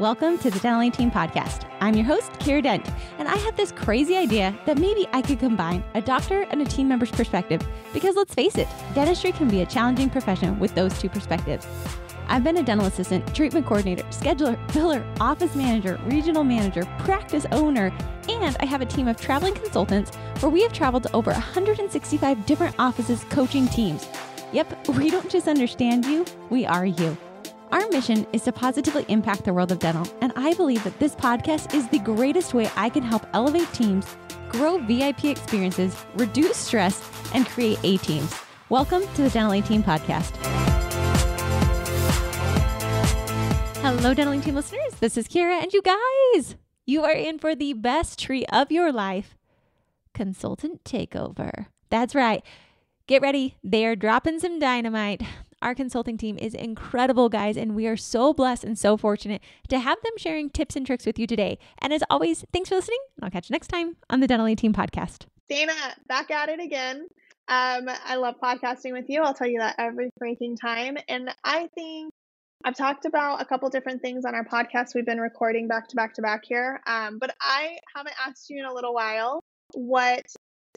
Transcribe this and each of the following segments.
Welcome to the Dental 18 podcast. I'm your host, Kira Dent, and I have this crazy idea that maybe I could combine a doctor and a team member's perspective because let's face it, dentistry can be a challenging profession with those two perspectives. I've been a dental assistant, treatment coordinator, scheduler, biller, office manager, regional manager, practice owner, and I have a team of traveling consultants where we have traveled to over 165 different offices coaching teams. Yep, we don't just understand you, we are you. Our mission is to positively impact the world of dental, and I believe that this podcast is the greatest way I can help elevate teams, grow VIP experiences, reduce stress, and create A-teams. Welcome to the Dental 18 podcast. Hello, Dental 18 listeners. This is Kira, and you guys, you are in for the best treat of your life, Consultant Takeover. That's right. Get ready. They are dropping some dynamite. Our consulting team is incredible, guys, and we are so blessed and so fortunate to have them sharing tips and tricks with you today. And as always, thanks for listening, and I'll catch you next time on the Dental 18 podcast. Dana, back at it again. I love podcasting with you. I'll tell you that every freaking time. And I think I've talked about a couple different things on our podcast. We've been recording back to back to back here. But I haven't asked you in a little while what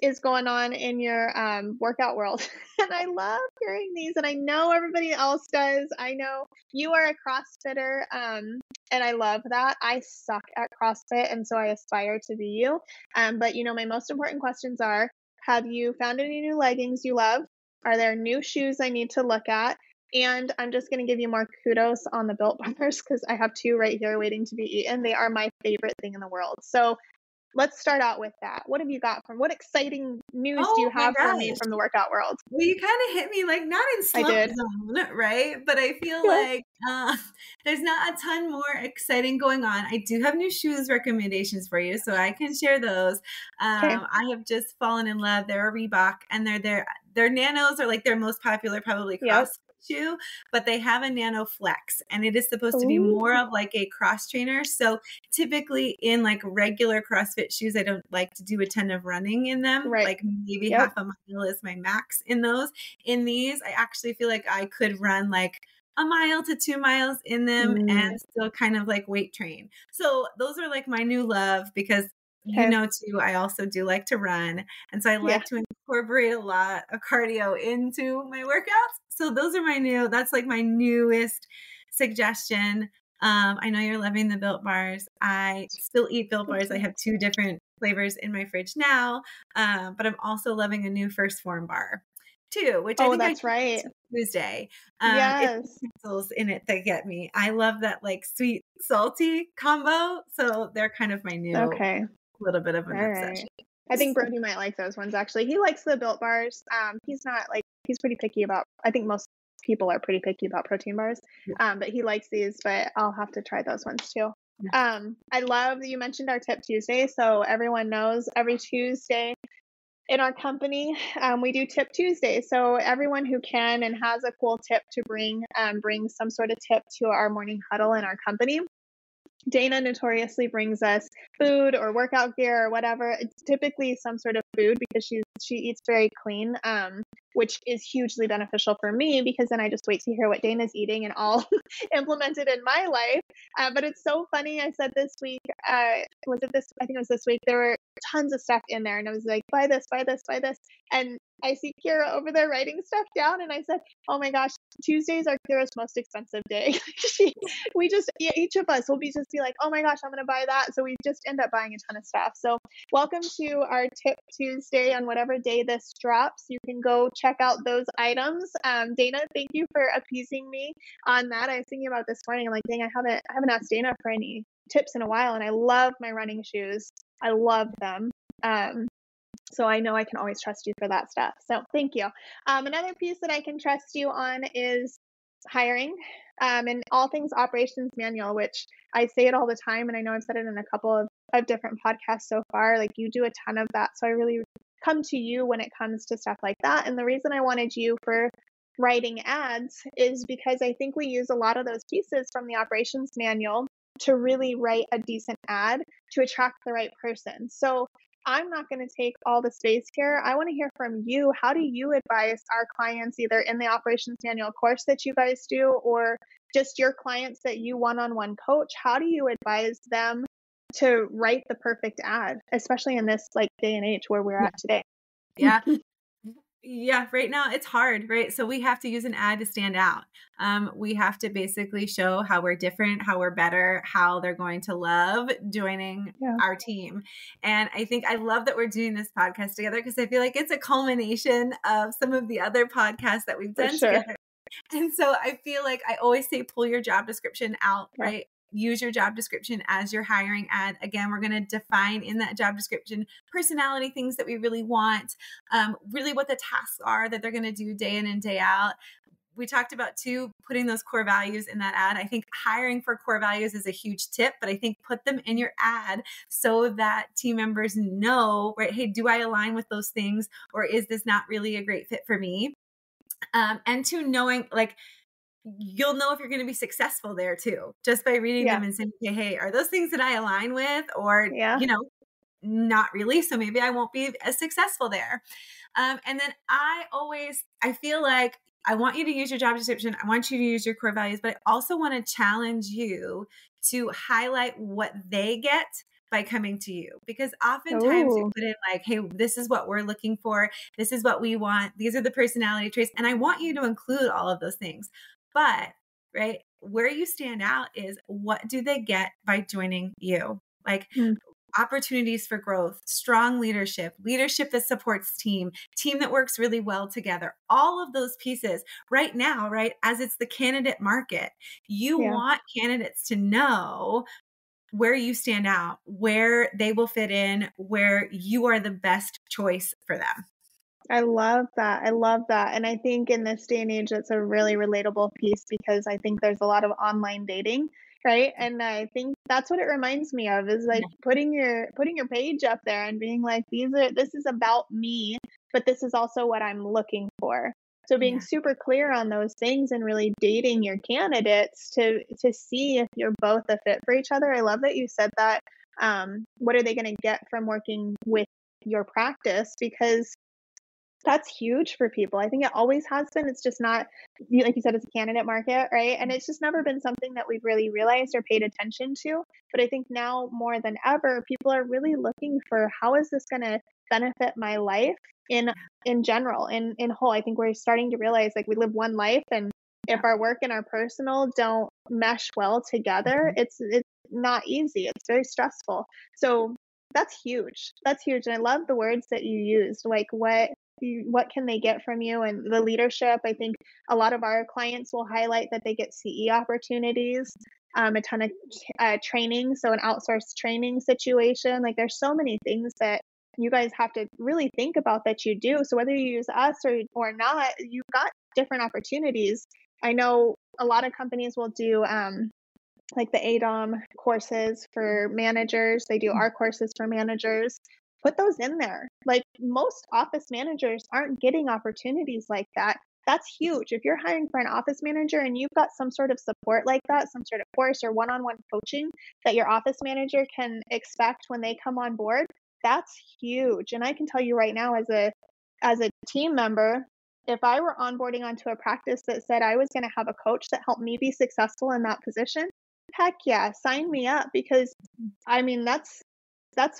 is going on in your workout world. And I love hearing these, and I know everybody else does. I know you are a CrossFitter, and I love that. I suck at CrossFit, and so I aspire to be you. But my most important questions are, have you found any new leggings you love? Are there new shoes I need to look at? And I'm just going to give you more kudos on the Built Bars because I have two right here waiting to be eaten. They are my favorite thing in the world. So let's start out with that. What have you got what exciting news do you have for me from the workout world? Well, you kind of hit me like not in slump zone, right? But I feel like there's not a ton more exciting going on. I do have new shoes recommendations for you, so I can share those. Okay. I have just fallen in love. They're a Reebok, and their nanos are like their most popular, probably cross shoe, but they have a nano flex, and it is supposed to be more of like a cross trainer. So typically in like regular CrossFit shoes, I don't like to do a ton of running in them. Right. Like maybe half a mile is my max in those. In these, I actually feel like I could run like a mile to 2 miles in them and still kind of like weight train. So those are like my new love because too, I also do like to run. And so I like to incorporate a lot of cardio into my workouts. So those are that's like my newest suggestion. I know you're loving the Built Bars. I still eat Built Bars. I have 2 different flavors in my fridge now. But I'm also loving a new First Form bar too, which I think that's right. Tuesday. It's pretzels in it that get me. I love that like sweet, salty combo. So they're kind of my new little bit of an obsession. Right. I think Brody might like those ones actually. He likes the Built Bars. He's pretty picky about, I think most people are pretty picky about protein bars. But he likes these, but I'll have to try those ones too. I love that you mentioned our Tip Tuesday. So everyone knows every Tuesday in our company, we do Tip Tuesday. So everyone who can and has a cool tip to bring some sort of tip to our morning huddle in our company. Dana notoriously brings us food or workout gear or whatever. It's typically some sort of food because she eats very clean, which is hugely beneficial for me because then I just wait to hear what Dana's eating and I'll implement it in my life. But it's so funny. I said this week, I think it was this week, there were tons of stuff in there and I was like, buy this, buy this, buy this. And I see Kira over there writing stuff down and I said, oh my gosh, Tuesdays are Kira's most expensive day. Each of us will be like, oh my gosh, I'm going to buy that. So we just end up buying a ton of stuff. So welcome to our Tip Tuesday on whatever day this drops. You can go check out those items. Dana, thank you for appeasing me on that. I was thinking about this morning. I'm like, dang, I haven't asked Dana for any tips in a while. And I love my running shoes. I love them. So I know I can always trust you for that stuff. So thank you. Another piece that I can trust you on is hiring and all things operations manual, which I say it all the time. And I know I've said it in a couple of different podcasts so far. Like you do a ton of that. So I really come to you when it comes to stuff like that. And the reason I wanted you for writing ads is because I think we use a lot of those pieces from the operations manual to really write a decent ad to attract the right person. So I'm not going to take all the space here. I want to hear from you. How do you advise our clients, either in the operations manual course that you guys do, or just your clients that you one-on-one coach? How do you advise them to write the perfect ad, especially in this like day and age where we're at today? Yeah. Yeah, right now it's hard, right? So we have to use an ad to stand out. We have to basically show how we're different, how we're better, how they're going to love joining our team. And I think I love that we're doing this podcast together, because I feel like it's a culmination of some of the other podcasts that we've done together. And so I feel like I always say, pull your job description out, right? Use your job description as your hiring ad. Again, we're going to define in that job description personality, things that we really want, really what the tasks are that they're going to do day in and day out. We talked about too, putting those core values in that ad. I think hiring for core values is a huge tip, but I think put them in your ad so that team members know, right? Hey, do I align with those things, or is this not really a great fit for me? And to knowing, like, you'll know if you're going to be successful there too, just by reading them and saying, okay, hey, are those things that I align with, or, you know, not really. So maybe I won't be as successful there. And then I feel like I want you to use your job description. I want you to use your core values, but I also want to challenge you to highlight what they get by coming to you, because oftentimes we put in like, hey, this is what we're looking for. This is what we want. These are the personality traits. And I want you to include all of those things. But, right, where you stand out is, what do they get by joining you? Like opportunities for growth, strong leadership that supports team that works really well together. All of those pieces right now, right, as it's the candidate market, you want candidates to know where you stand out, where they will fit in, where you are the best choice for them. I love that. I love that. And I think in this day and age, it's a really relatable piece, because I think there's a lot of online dating, right? And I think that's what it reminds me of, is like putting your page up there and being like, this is about me, but this is also what I'm looking for. So being super clear on those things and really dating your candidates to see if you're both a fit for each other. I love that you said that. What are they going to get from working with your practice? Because that's huge for people. I think it always has been. It's just not, like you said, it's a candidate market, right? And it's just never been something that we've really realized or paid attention to. But I think now more than ever, people are really looking for, how is this going to benefit my life in general, in whole. I think we're starting to realize, like, we live one life, and if our work and our personal don't mesh well together, it's not easy. It's very stressful. So that's huge. That's huge. And I love the words that you used, like what can they get from you, and the leadership. I think a lot of our clients will highlight that they get CE opportunities, a ton of training, so an outsourced training situation. Like, there's so many things that you guys have to really think about that you do. So whether you use us or not, you've got different opportunities. I know a lot of companies will do like the ADOM courses for managers. They do our courses for managers. Put those in there. Like, most office managers aren't getting opportunities like that. That's huge. If you're hiring for an office manager and you've got some sort of support like that, some sort of course or one-on-one coaching that your office manager can expect when they come on board, that's huge. And I can tell you right now, as a team member, if I were onboarding onto a practice that said I was going to have a coach that helped me be successful in that position, heck yeah, sign me up. Because I mean, that's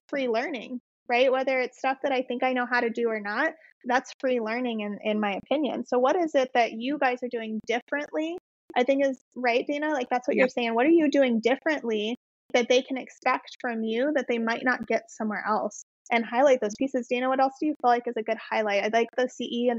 free learning, right? Whether it's stuff that I think I know how to do or not, that's free learning in my opinion. So what is it that you guys are doing differently? I think is right, Dana. Like, that's what you're saying. What are you doing differently that they can expect from you that they might not get somewhere else? And highlight those pieces. Dana, what else do you feel like is a good highlight? I like the CE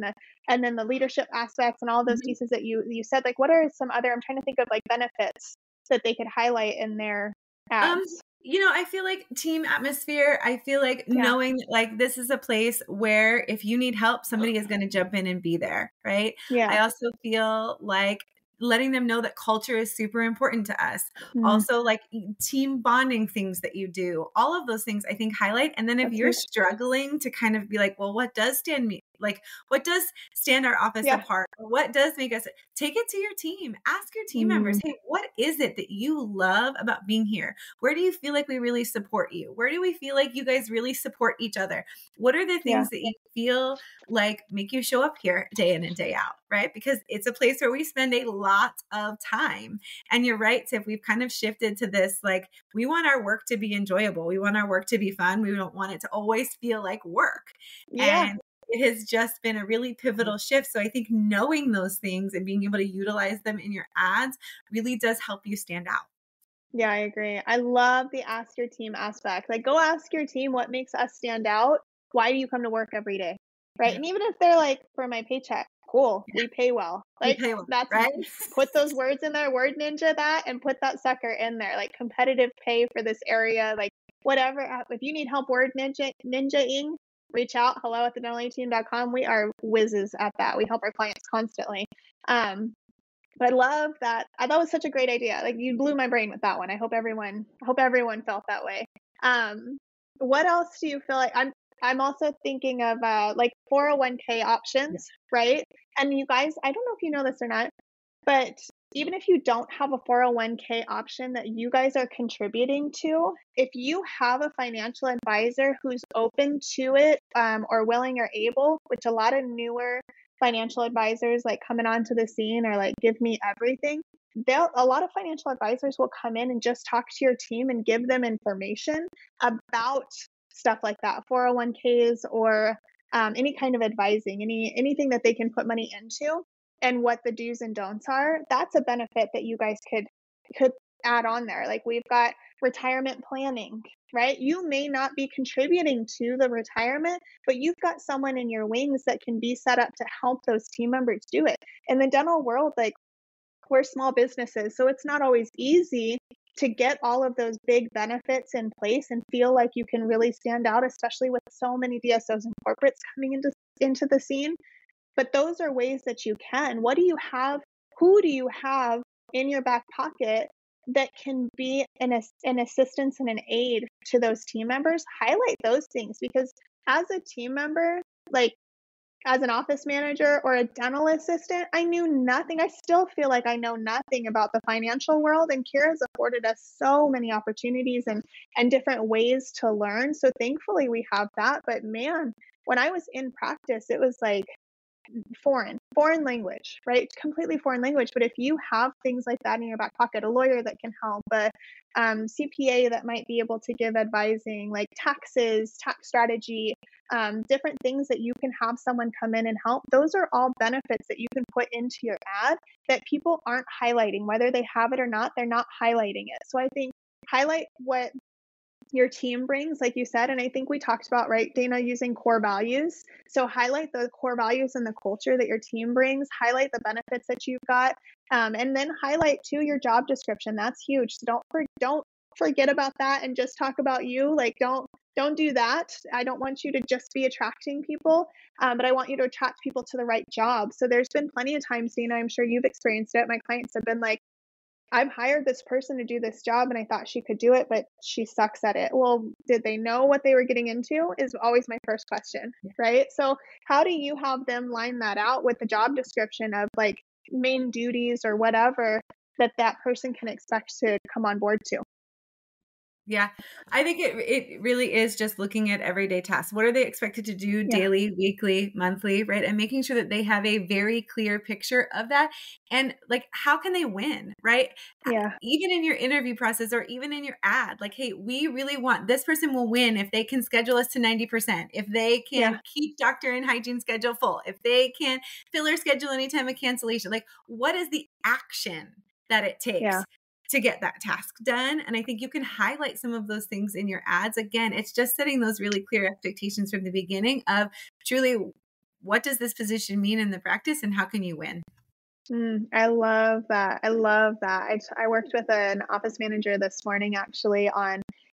and then the leadership aspects and all those pieces that you said. Like, what are some other, I'm trying to think of, like, benefits that they could highlight in their ads? I feel like team atmosphere. I feel like knowing like this is a place where if you need help, somebody is going to jump in and be there. Right. Yeah. I also feel like letting them know that culture is super important to us. Also, like team bonding things that you do, all of those things I think highlight. And then if you're struggling to kind of be like, well, what does stand like, what does stand our office apart? What does make us take it to your team? Ask your team members, hey, what is it that you love about being here? Where do you feel like we really support you? Where do we feel like you guys really support each other? What are the things that you feel like make you show up here day in and day out, right? Because it's a place where we spend a lot of time. And you're right, Tiff, we've kind of shifted to this, like, we want our work to be enjoyable. We want our work to be fun. We don't want it to always feel like work. And it has just been a really pivotal shift. So I think knowing those things and being able to utilize them in your ads really does help you stand out. Yeah, I agree. I love the ask your team aspect. Like, go ask your team what makes us stand out. Why do you come to work every day? Right. And even if they're like, for my paycheck, cool, we pay well. Like, that's right. Put those words in there, word ninja that, and put that sucker in there. Like, competitive pay for this area, like whatever. If you need help word ninja-ing, reach out, hello@thedental18.com. We are whizzes at that. We help our clients constantly. But I love that. I thought it was such a great idea. Like, you blew my brain with that one. I hope everyone felt that way. What else do you feel like? I'm also thinking of like 401k options, right? And you guys, I don't know if you know this or not, but even if you don't have a 401k option that you guys are contributing to, if you have a financial advisor who's open to it, or willing or able, which a lot of newer financial advisors like coming onto the scene are like, give me everything. A lot of financial advisors will come in and just talk to your team and give them information about stuff like that, 401ks or any kind of advising, anything that they can put money into, and what the do's and don'ts are. That's a benefit that you guys could add on there. Like, we've got retirement planning, right? You may not be contributing to the retirement, but you've got someone in your wings that can be set up to help those team members do it. In the dental world, like, we're small businesses, so it's not always easy to get all of those big benefits in place and feel like you can really stand out, especially with so many DSOs and corporates coming into the scene. But those are ways that you can. What do you have? Who do you have in your back pocket that can be an assistance and an aid to those team members? Highlight those things, because as a team member, like as an office manager or a dental assistant, I knew nothing. I still feel like I know nothing about the financial world, and Kira's afforded us so many opportunities and different ways to learn. So thankfully we have that. But man, when I was in practice, it was like foreign language, right? Completely foreign language. But if you have things like that in your back pocket, a lawyer that can help, a CPA that might be able to give advising, like taxes, tax strategy, different things that you can have someone come in and help. Those are all benefits that you can put into your ad that people aren't highlighting. Whether they have it or not, they're not highlighting it. So I think highlight what your team brings, like you said. And I think we talked about, right, Dana, using core values. So highlight the core values and the culture that your team brings, highlight the benefits that you've got, and then highlight too your job description. That's huge. So don't forget about that and just talk about you. Like, don't do that. I don't want you to just be attracting people, but I want you to attract people to the right job. So there's been plenty of times, Dana, I'm sure you've experienced it. My clients have been like, I've hired this person to do this job and I thought she could do it, but she sucks at it. Well, did they know what they were getting into is always my first question, right? So how do you have them line that out with the job description of like main duties or whatever that person can expect to come on board to? Yeah, I think it really is just looking at everyday tasks. What are they expected to do daily, weekly, monthly, right? And making sure that they have a very clear picture of that. And like, how can they win, right? Yeah. Even in your interview process or even in your ad, like, hey, we really want this person will win if they can schedule us to 90%, if they can keep doctor and hygiene schedule full, if they can fill our schedule anytime of cancellation. Like, what is the action that it takes to get that task done? And I think you can highlight some of those things in your ads. Again, it's just setting those really clear expectations from the beginning of truly, what does this position mean in the practice and how can you win? I love that. I worked with an office manager this morning actually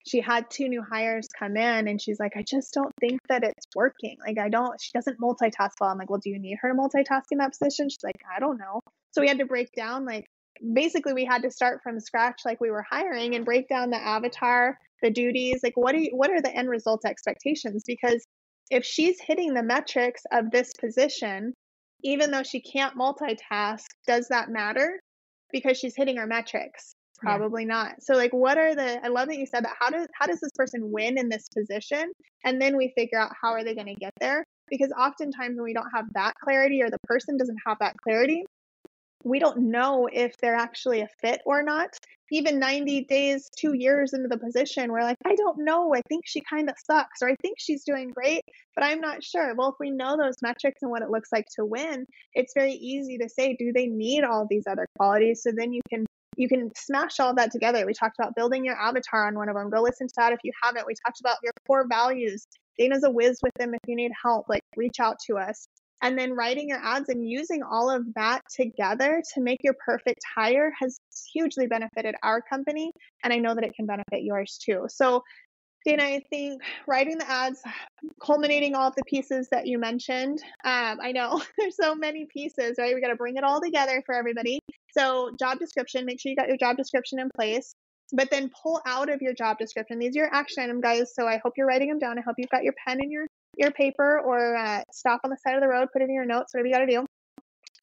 she had 2 new hires come in and she's like, I just don't think that it's working. Like, she doesn't multitask well. I'm like, well, do you need her to multitask in that position? She's like, I don't know. So we had to break down, like, basically we had to start from scratch, like we were hiring, and break down the avatar, the duties, like what are the end result expectations? Because if she's hitting the metrics of this position, even though she can't multitask, does that matter? Because she's hitting her metrics. Probably not. So like, I love that you said that. How does this person win in this position? And then we figure out how are they going to get there? Because oftentimes when we don't have that clarity, or the person doesn't have that clarity, we don't know if they're actually a fit or not. Even 90 days, 2 years into the position, we're like, I don't know. I think she kind of sucks, or I think she's doing great, but I'm not sure. Well, if we know those metrics and what it looks like to win, it's very easy to say, do they need all these other qualities? So then you can smash all that together. We talked about building your avatar on one of them. Go listen to that if you haven't. We talked about your core values. Dana's a whiz with them. If you need help, like reach out to us. And then writing your ads and using all of that together to make your perfect hire has hugely benefited our company. And I know that it can benefit yours too. So Dana, I think writing the ads, culminating all of the pieces that you mentioned. I know there's so many pieces, right? We got to bring it all together for everybody. So job description, make sure you got your job description in place, but then pull out of your job description. These are your action items, guys. So I hope you're writing them down. I hope you've got your pen and your paper, or stop on the side of the road, put it in your notes, whatever you got to do.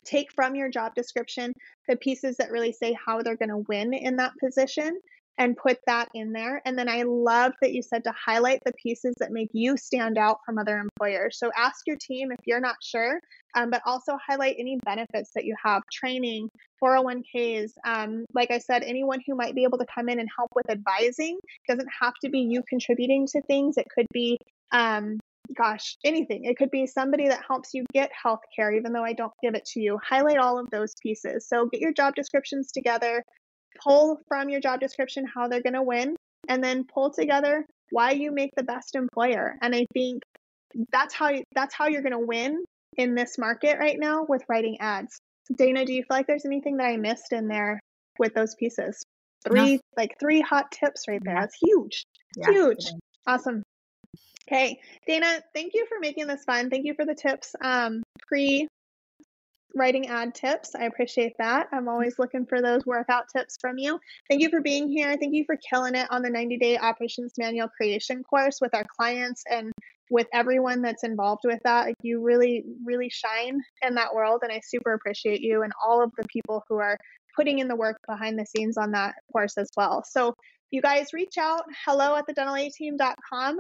Take from your job description the pieces that really say how they're going to win in that position, and put that in there. And then I love that you said to highlight the pieces that make you stand out from other employers. So ask your team if you're not sure, but also highlight any benefits that you have, training, 401ks. Like I said, anyone who might be able to come in and help with advising. Doesn't have to be you contributing to things. It could be, anything. It could be somebody that helps you get healthcare, even though I don't give it to you. Highlight all of those pieces. So get your job descriptions together, pull from your job description how they're going to win, and then pull together why you make the best employer. And I think that's how you're going to win in this market right now with writing ads. Dana, do you feel like there's anything that I missed in there with those pieces? Three hot tips right there. That's huge. Yeah. Huge. Awesome. Okay. Dana, thank you for making this fun. Thank you for the tips. Writing ad tips. I appreciate that. I'm always looking for those workout tips from you. Thank you for being here. Thank you for killing it on the 90-day operations manual creation course with our clients and with everyone that's involved with that. Like, you really, really shine in that world, and I super appreciate you and all of the people who are putting in the work behind the scenes on that course as well. So you guys reach out, hello@thedental-A-team.com.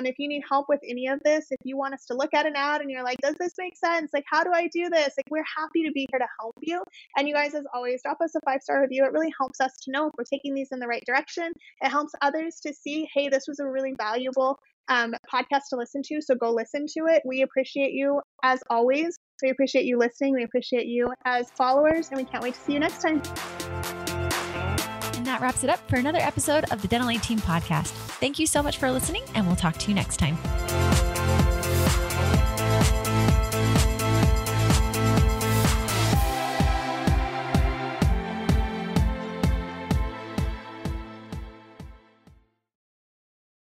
If you need help with any of this, if you want us to look at an ad and you're like, does this make sense? Like, how do I do this? Like, we're happy to be here to help you. And you guys, as always, drop us a 5-star review. It really helps us to know if we're taking these in the right direction. It helps others to see, hey, this was a really valuable podcast to listen to. So go listen to it. We appreciate you as always. We appreciate you listening. We appreciate you as followers, and we can't wait to see you next time. And that wraps it up for another episode of the Dental A Team podcast. Thank you so much for listening, and we'll talk to you next time.